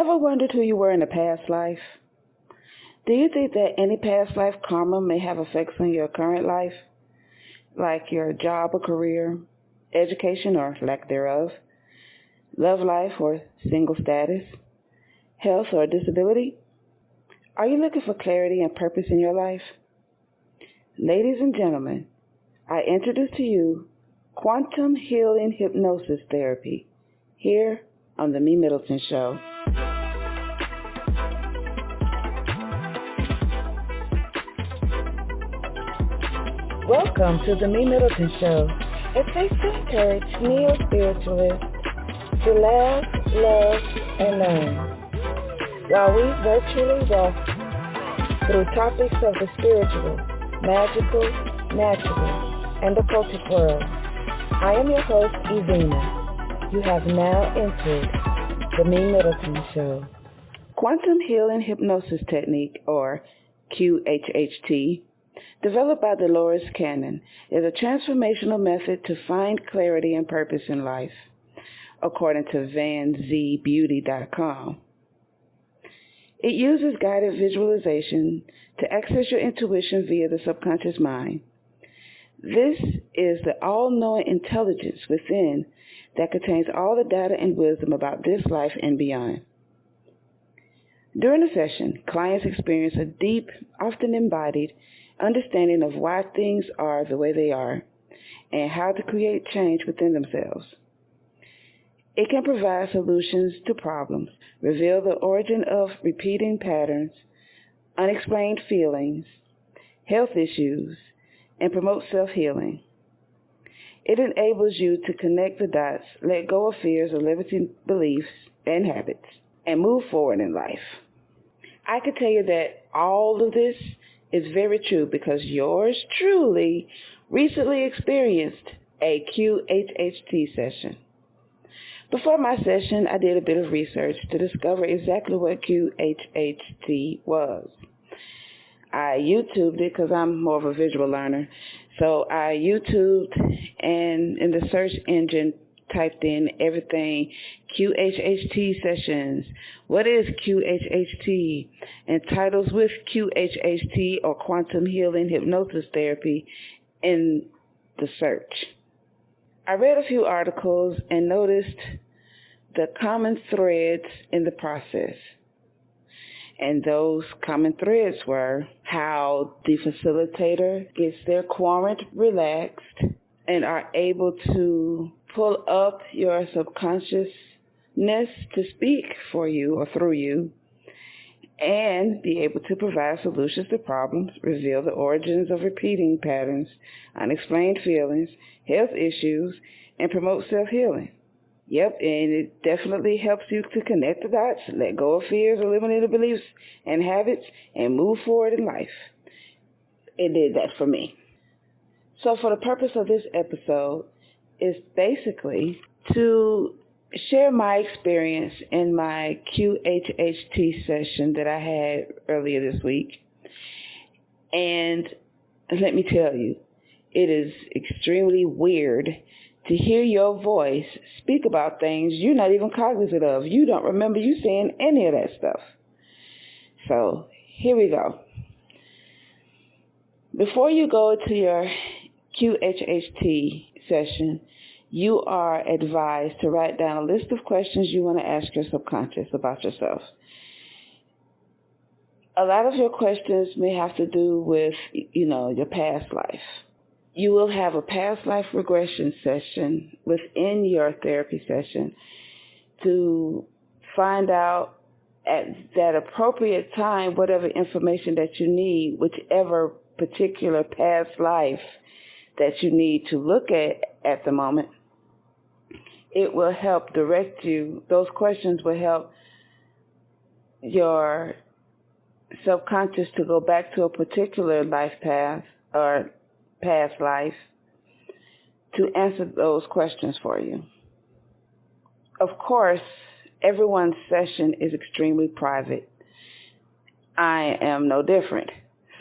Ever wondered who you were in a past life? Do you think that any past life karma may have effects on your current life, like your job or career, education or lack thereof, love life or single status, health or disability? Are you looking for clarity and purpose in your life? Ladies and gentlemen, I introduce to you Quantum Healing Hypnosis Therapy here on the MeMyddleton Show. Welcome to the MeMyddleton Show, a place to encourage neo-spiritualists to laugh, love, and learn, while we virtually walk through topics of the spiritual, magical, natural, and occultic world. I am your host, Evina. You have now entered the MeMyddleton Show. Quantum Healing Hypnosis Technique, or QHHT, developed by Dolores Cannon, is a transformational method to find clarity and purpose in life, according to vanzbeauty.com. It uses guided visualization to access your intuition via the subconscious mind. This is the all-knowing intelligence within that contains all the data and wisdom about this life and beyond. During the session, clients experience a deep, often embodied, understanding of why things are the way they are and how to create change within themselves. It can provide solutions to problems, reveal the origin of repeating patterns, unexplained feelings, health issues, and promote self-healing. It enables you to connect the dots, let go of fears or limiting beliefs and habits, and move forward in life. I can tell you that all of this is very true because yours truly recently experienced a QHHT session. Before my session, I did a bit of research to discover exactly what QHHT was. I YouTubed it because I'm more of a visual learner. So I YouTubed and in the search engine typed in everything, QHHT sessions, what is QHHT, and titles with QHHT or Quantum Healing Hypnosis Therapy in the search. I read a few articles and noticed the common threads in the process. And those common threads were how the facilitator gets their quadrant relaxed and are able to pull up your subconsciousness to speak for you or through you, and be able to provide solutions to problems, reveal the origins of repeating patterns, unexplained feelings, health issues, and promote self-healing. Yep, and it definitely helps you to connect the dots, let go of fears, eliminate the beliefs and habits, and move forward in life. It did that for me. So for the purpose of this episode is basically to share my experience in my QHHT session that I had earlier this week. And let me tell you, it is extremely weird to hear your voice speak about things you're not even cognizant of. You don't remember you saying any of that stuff. So here we go. Before you go to your QHHT session, you are advised to write down a list of questions you want to ask your subconscious about yourself. A lot of your questions may have to do with, your past life. You will have a past life regression session within your therapy session to find out at that appropriate time whatever information that you need, whichever particular past life that you need to look at the moment. It will help direct you. Those questions will help your subconscious to go back to a particular life path or past life to answer those questions for you. Of course, everyone's session is extremely private. I am no different.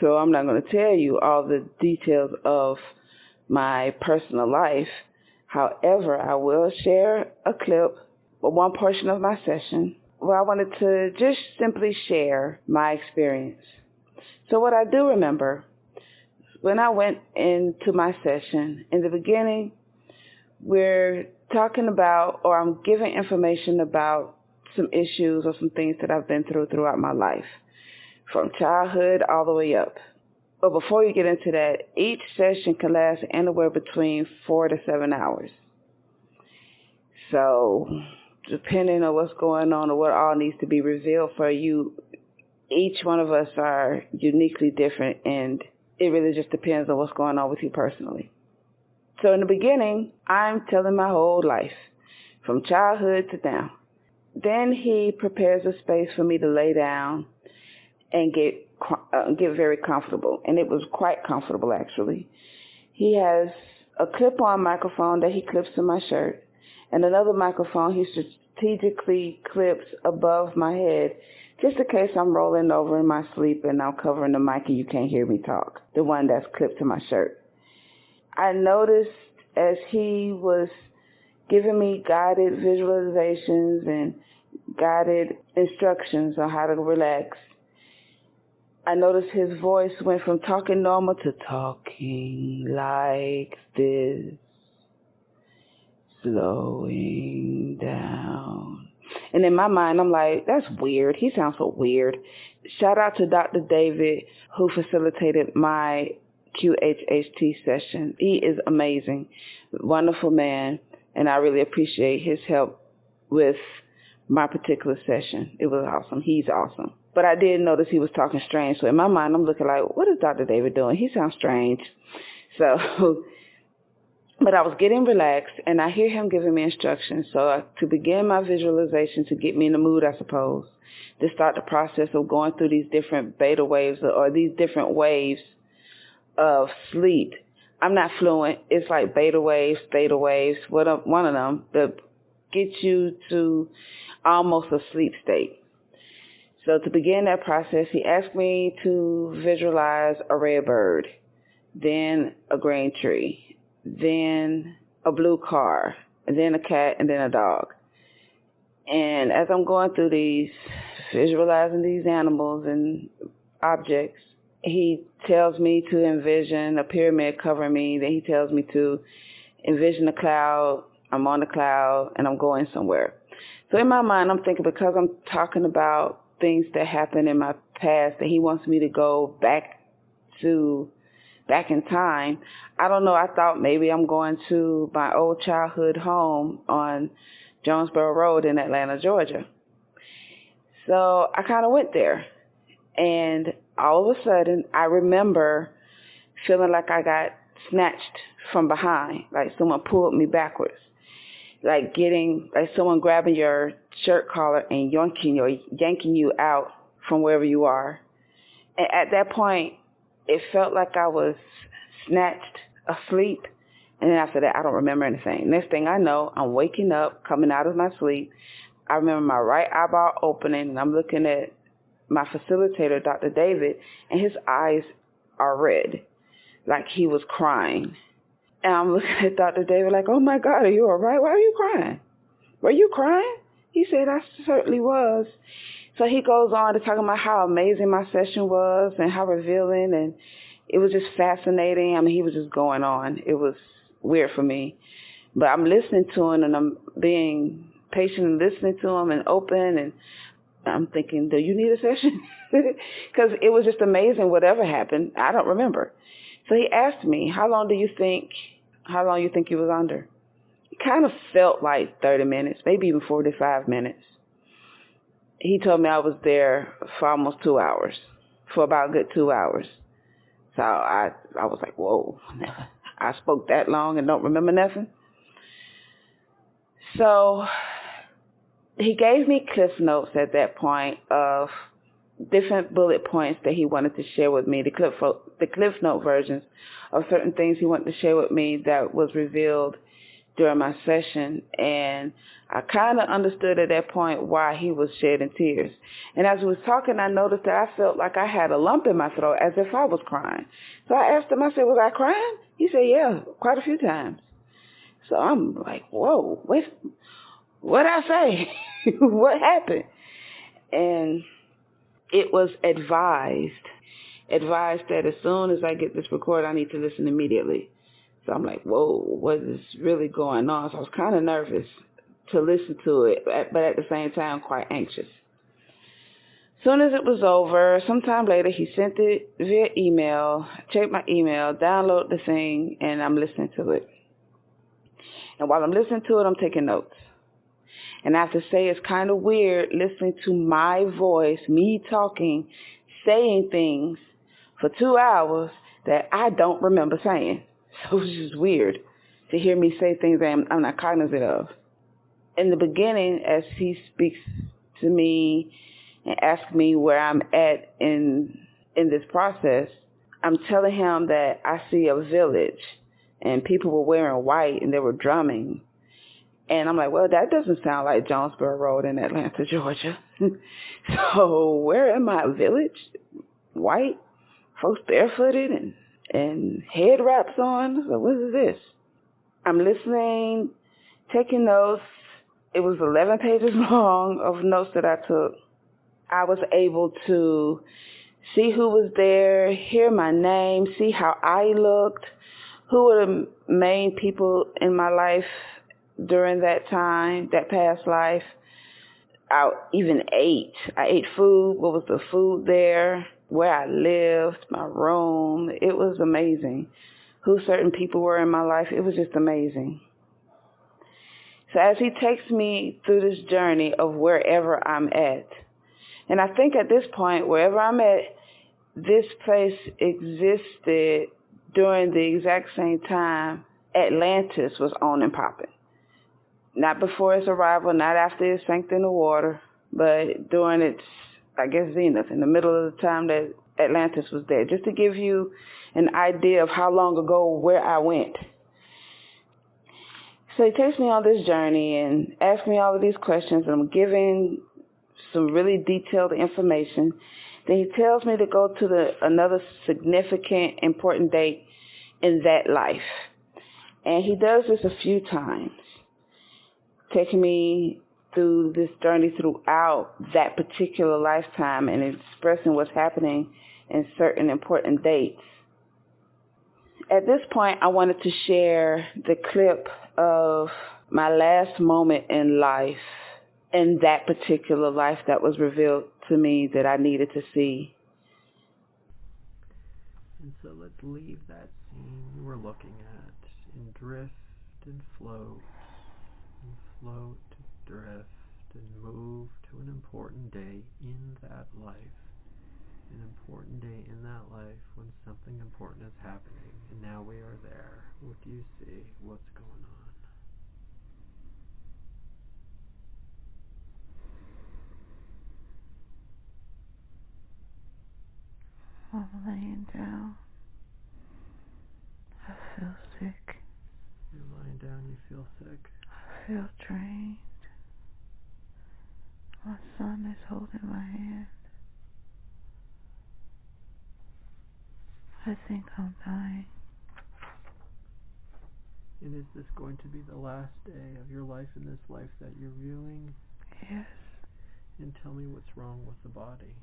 So I'm not going to tell you all the details of my personal life. However, I will share a clip, one portion of my session, Well, I wanted to just simply share my experience. So what I do remember, when I went into my session, in the beginning, we're talking about, or I'm giving information about some issues or some things that I've been throughout my life, from childhood all the way up. But before you get into that, each session can last anywhere between 4 to 7 hours. So depending on what's going on or what all needs to be revealed for you, each one of us are uniquely different, and it really just depends on what's going on with you personally. So in the beginning, I'm telling my whole life, from childhood to now. Then he prepares a space for me to lay down and get very comfortable, and it was quite comfortable, actually. He has a clip-on microphone that he clips to my shirt, and another microphone he strategically clips above my head, just in case I'm rolling over in my sleep and I'm covering the mic and you can't hear me talk, the one that's clipped to my shirt. I noticed as he was giving me guided visualizations and guided instructions on how to relax, I noticed his voice went from talking normal to talking like this, slowing down. And in my mind, I'm like, that's weird. He sounds so weird. Shout out to Dr. David, who facilitated my QHHT session. He is amazing, wonderful man, and I really appreciate his help with my particular session. It was awesome. He's awesome. But I did notice he was talking strange. So in my mind, I'm looking like, what is Dr. David doing? He sounds strange. So, but I was getting relaxed, and I hear him giving me instructions. So to begin my visualization, to get me in the mood, I suppose, to start the process of going through these different beta waves or these different waves of sleep. I'm not fluent. It's like beta waves, theta waves, one of them that get you to almost a sleep state. So to begin that process, he asked me to visualize a red bird, then a green tree, then a blue car, and then a cat, and then a dog. And as I'm going through these, visualizing these animals and objects, he tells me to envision a pyramid covering me. Then he tells me to envision a cloud. I'm on the cloud, and I'm going somewhere. So in my mind, I'm thinking, because I'm talking about things that happened in my past, that he wants me to go back in time. I don't know. I thought maybe I'm going to my old childhood home on Jonesboro Road in Atlanta, Georgia. So I kind of went there, and all of a sudden, I remember feeling like I got snatched from behind, like someone pulled me backwards, like someone grabbing your shirt collar and yanking you out from wherever you are. And at that point, it felt like I was snatched asleep. And then after that, I don't remember anything. Next thing I know, I'm waking up, coming out of my sleep. I remember my right eyeball opening, and I'm looking at my facilitator, Dr. David, and his eyes are red, like he was crying. And I'm looking at Dr. David like, oh my God, are you all right? Why are you crying? Were you crying? He said, I certainly was. So he goes on to talk about how amazing my session was and how revealing, and it was just fascinating. I mean, he was just going on. It was weird for me. But I'm listening to him, and I'm being patient and listening to him and open, and I'm thinking, do you need a session? Because it was just amazing whatever happened. I don't remember. So he asked me, how long you think he was under? It kind of felt like 30 minutes, maybe even 45 minutes. He told me I was there for almost 2 hours, for about a good 2 hours. So I was like, whoa, I spoke that long and don't remember nothing? So he gave me cliff notes at that point of different bullet points that he wanted to share with me, the cliff note versions of certain things he wanted to share with me that was revealed during my session. And I kind of understood at that point why he was shedding tears. And as we was talking, I noticed that I felt like I had a lump in my throat, as if I was crying. So I asked him, I said, was I crying? He said, yeah, quite a few times. So I'm like, whoa, what'd I say? What happened? And it was advised that as soon as I get this recorded, I need to listen immediately. So I'm like, whoa, what is really going on? So I was kind of nervous to listen to it, but at the same time, quite anxious. As soon as it was over, sometime later, he sent it via email. I checked my email, download the thing, and I'm listening to it. And while I'm listening to it, I'm taking notes. And I have to say, it's kind of weird listening to my voice, me talking, saying things for 2 hours that I don't remember saying. So it's just weird to hear me say things that I'm not cognizant of. In the beginning, as he speaks to me and asks me where I'm at in this process, I'm telling him that I see a village and people were wearing white and they were drumming. And I'm like, well, that doesn't sound like Jonesboro Road in Atlanta, Georgia. So where am I? Village? White? Folks barefooted and head wraps on? So what is this? I'm listening, taking notes. It was 11 pages long of notes that I took. I was able to see who was there, hear my name, see how I looked, who were the main people in my life during that time, that past life. I even ate. I ate food. What was the food there? Where I lived, my room. It was amazing. Who certain people were in my life. It was just amazing. So as he takes me through this journey of wherever I'm at, and I think at this point, wherever I'm at, this place existed during the exact same time Atlantis was on and popping. Not before its arrival, not after it sank in the water, but during its, I guess, zenith, in the middle of the time that Atlantis was there, just to give you an idea of how long ago where I went. So he takes me on this journey and asks me all of these questions, and I'm giving some really detailed information. Then he tells me to go to another significant, important date in that life. And he does this a few times, taking me through this journey throughout that particular lifetime and expressing what's happening in certain important dates. At this point, I wanted to share the clip of my last moment in life, in that particular life that was revealed to me that I needed to see. And so let's leave that scene you were looking at and drift and float, drift, and move to an important day in that life. An important day in that life when something important is happening, and now we are there. What do you see? What's going on? I'm laying down. I feel sick. You're lying down, you feel sick. I feel drained. My son is holding my hand. I think I'm dying. And is this going to be the last day of your life in this life that you're viewing? Yes. And tell me what's wrong with the body.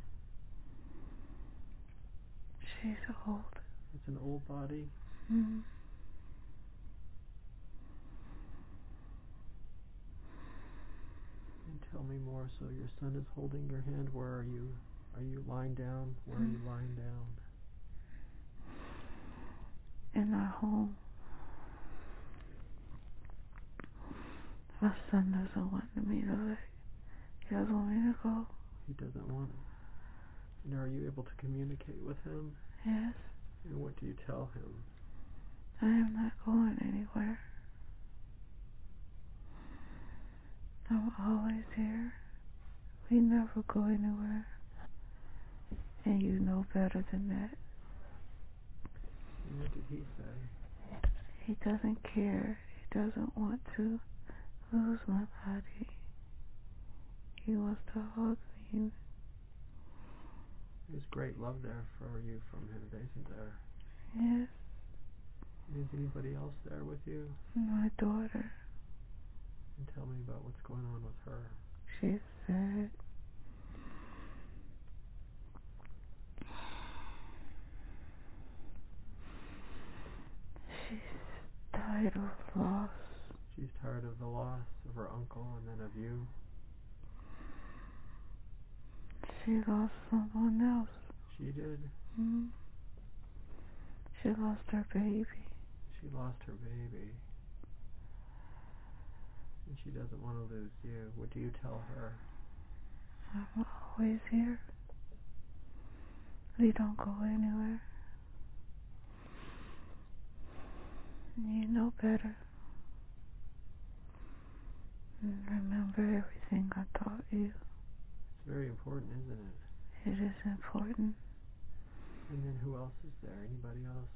She's old. It's an old body? Mm-hmm. And tell me more. So your son is holding your hand. Where are you? Are you lying down? Where are you lying down? In our home. My son doesn't want me to leave. He doesn't want me to go. He doesn't want it. And are you able to communicate with him? Yes. And what do you tell him? I am not going anywhere. I'm always here. We never go anywhere. And you know better than that. And what did he say? He doesn't care. He doesn't want to lose my body. He wants to hug me. There's great love there for you from him, isn't there? Yes. Is anybody else there with you? My daughter. And tell me about what's going on with her. She's sad. of you? She lost someone else. She did? Mm-hmm. She lost her baby. She lost her baby. And she doesn't want to lose you. What do you tell her? I'm always here. We don't go anywhere. You know better. And remember everything I taught you. It's very important, isn't it? It is important. And then who else is there? Anybody else?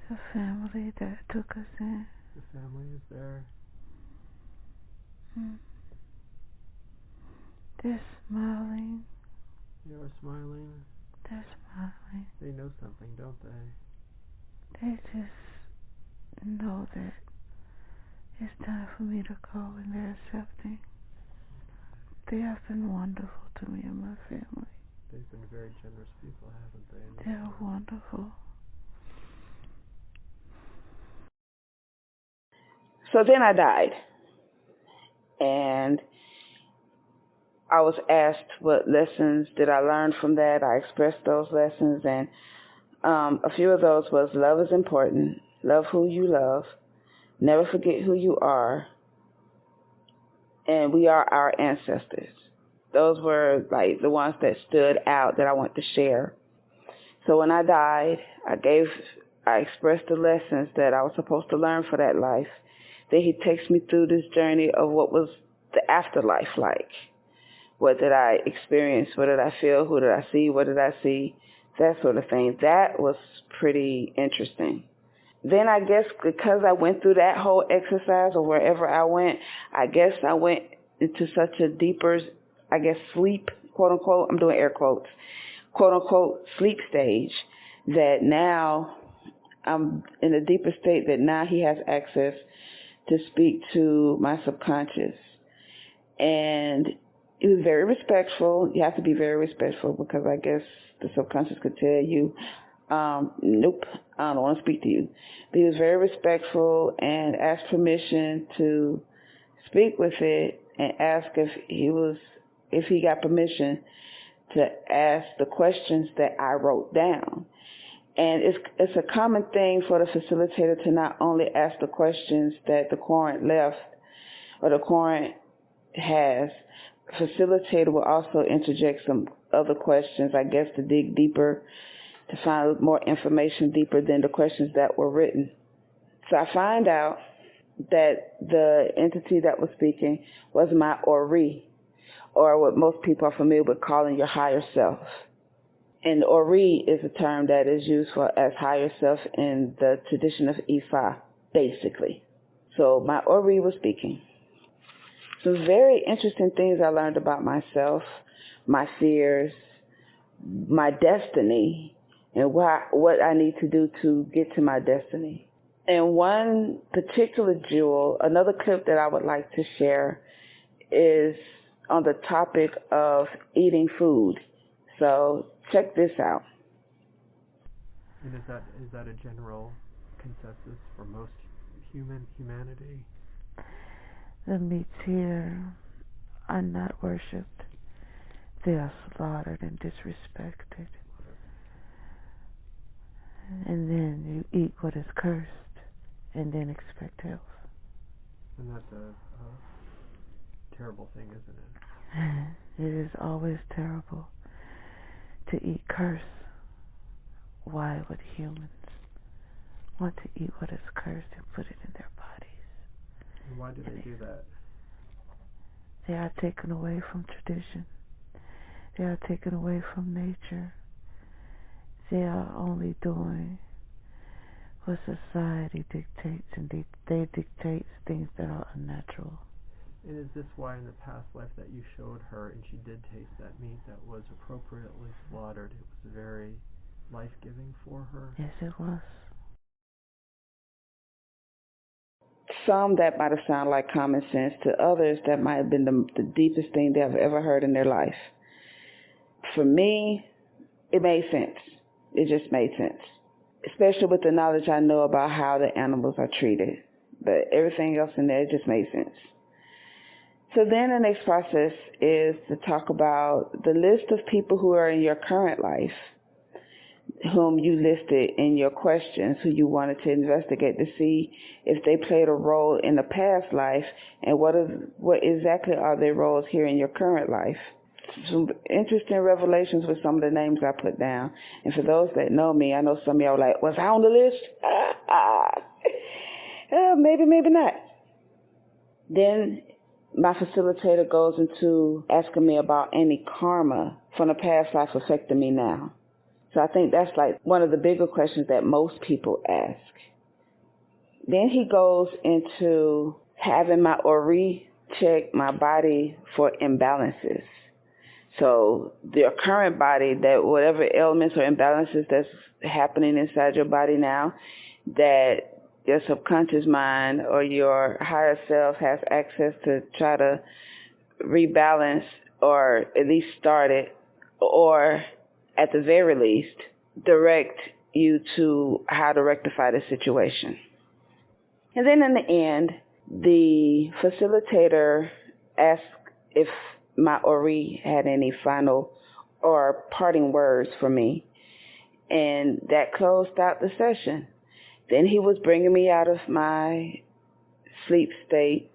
The family that took us in. The family is there. They're smiling. They are smiling. They're smiling. They know something, don't they? They just know that it's time for me to go, and they're accepting. They have been wonderful to me and my family. They've been very generous people, haven't they? They're wonderful. So then I died. And I was asked what lessons did I learn from that. I expressed those lessons, and a few of those was love is important, love who you love, never forget who you are, and we are our ancestors. Those were like the ones that stood out that I want to share. So when I died, I expressed the lessons that I was supposed to learn for that life. Then he takes me through this journey of what was the afterlife like. What did I experience? What did I feel? Who did I see? What did I see? That sort of thing. That was pretty interesting. Then I guess because I went through that whole exercise, or wherever I went, I guess I went into such a deeper, sleep, quote unquote, I'm doing air quotes, quote unquote, sleep stage, that now I'm in a deeper state, that now he has access to speak to my subconscious. And he was very respectful. You have to be very respectful, because I guess the subconscious could tell you, nope, I don't want to speak to you. But he was very respectful and asked permission to speak with it, and ask if he got permission to ask the questions that I wrote down. And it's a common thing for the facilitator to not only ask the questions that the quorant left or the quorant has. Facilitator will also interject some other questions, I guess, to dig deeper, to find more information deeper than the questions that were written. So I find out that the entity that was speaking was my Ori, or what most people are familiar with calling your higher self. And Ori is a term that is used as higher self in the tradition of Ifa, basically. So my Ori was speaking. Some very interesting things I learned about myself, my fears, my destiny, and what I need to do to get to my destiny. And one particular jewel, another clip that I would like to share, is on the topic of eating food. So check this out. And is that a general consensus for most humanity? The meats here are not worshipped. They are slaughtered and disrespected. And then you eat what is cursed, and then expect health. And that's a terrible thing, isn't it? It is always terrible to eat curse. Why would humans want to eat what is cursed and put it in their bodies? And why do they do that? They are taken away from tradition. They are taken away from nature. They are only doing what society dictates, and they dictate things that are unnatural. And is this why in the past life that you showed her and she did taste that meat that was appropriately slaughtered, it was very life-giving for her? Yes, it was. Some that might have sounded like common sense, to others that might have been the deepest thing they have ever heard in their life. For me, it made sense. It just made sense, especially with the knowledge I know about how the animals are treated. But everything else in there, it just made sense. So then the next process is to talk about the list of people who are in your current life, whom you listed in your questions, who you wanted to investigate to see if they played a role in a past life, and what exactly are their roles here in your current life. Some interesting revelations with some of the names I put down. And for those that know me, I know some of y'all are like, was I on the list? Maybe, maybe not. Then my facilitator goes into asking me about any karma from the past life affecting me now. So I think that's like one of the bigger questions that most people ask. Then he goes into having my Ori check my body for imbalances. So your current body, that whatever ailments or imbalances that's happening inside your body now, that your subconscious mind or your higher self has access to try to rebalance or at least start it, or at the very least, direct you to how to rectify the situation. And then in the end, the facilitator asked if my Ori had any final or parting words for me. And that closed out the session. Then he was bringing me out of my sleep state.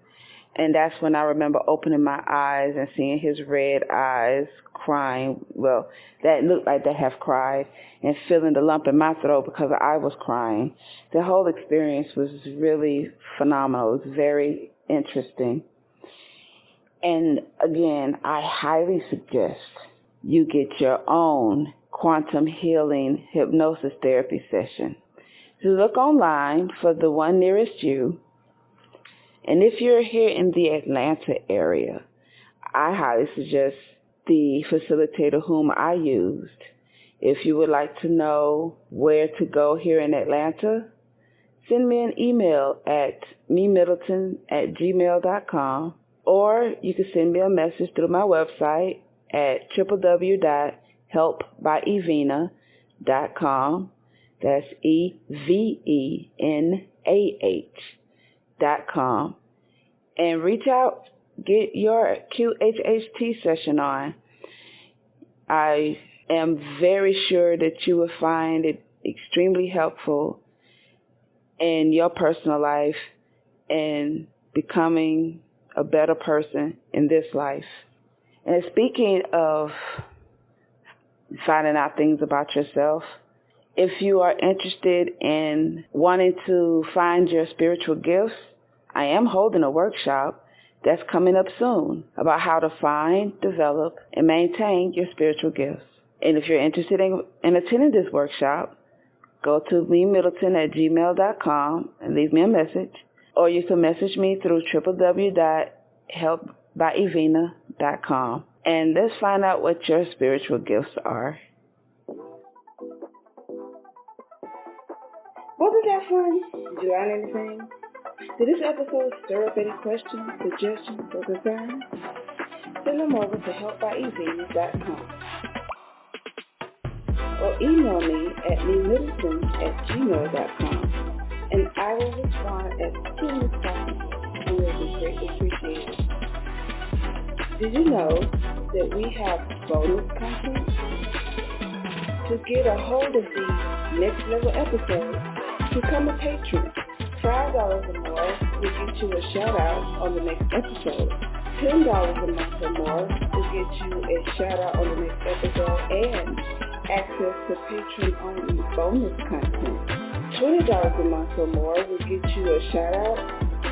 And that's when I remember opening my eyes and seeing his red eyes crying. Well, that looked like they have cried, and feeling the lump in my throat because I was crying. The whole experience was really phenomenal. It was very interesting. And again, I highly suggest you get your own Quantum Healing Hypnosis Therapy session. So look online for the one nearest you. And if you're here in the Atlanta area, I highly suggest the facilitator whom I used. If you would like to know where to go here in Atlanta, send me an email at MeMyddleton@gmail.com, or you can send me a message through my website at www.helpbyevena.com. That's EVENAH.com. And reach out, get your QHHT session on. I am very sure that you will find it extremely helpful in your personal life and becoming a better person in this life. And speaking of finding out things about yourself, if you are interested in wanting to find your spiritual gifts, I am holding a workshop that's coming up soon about how to find, develop, and maintain your spiritual gifts. And if you're interested in attending this workshop, go to MeMyddleton@gmail.com and leave me a message. Or you can message me through www.helpbyevena.com. And let's find out what your spiritual gifts are. Wasn't that fun? Did you learn anything? Did this episode stir up any questions, suggestions, or concerns? Send them over to helpbyevena.com. Or email me at MeMyddleton@gmail.com, and I will respond as soon as possible, and it will be greatly appreciated. Did you know that we have bonus content? To get a hold of these next level episodes, become a patron. $5 or more will get you a shout out on the next episode. $10 a month or more will get you a shout out on the next episode and access to patron-only bonus content. $20 a month or more will get you a shout out,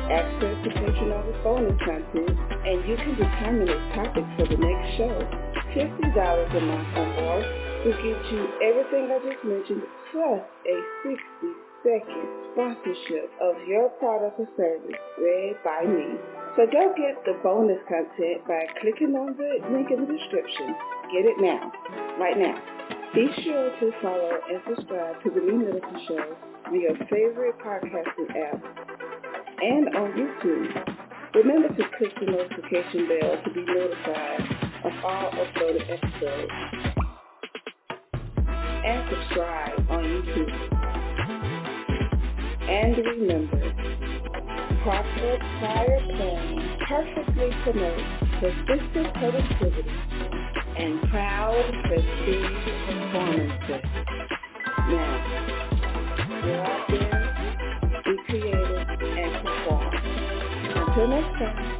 access to patron-only bonus content, and you can determine a topic for the next show. $50 a month or more will get you everything I just mentioned, plus a 60-second sponsorship of your product or service read by me. So go get the bonus content by clicking on the link in the description. Get it now, right now. Be sure to follow and subscribe to the MeMyddleton Show on your favorite podcasting app and on YouTube. Remember to click the notification bell to be notified of all uploaded episodes. And subscribe on YouTube. And remember, Proper prior planning perfectly promotes persistent productivity and proud prestige performances. Now, go out there, be creative, and perform. Until next time.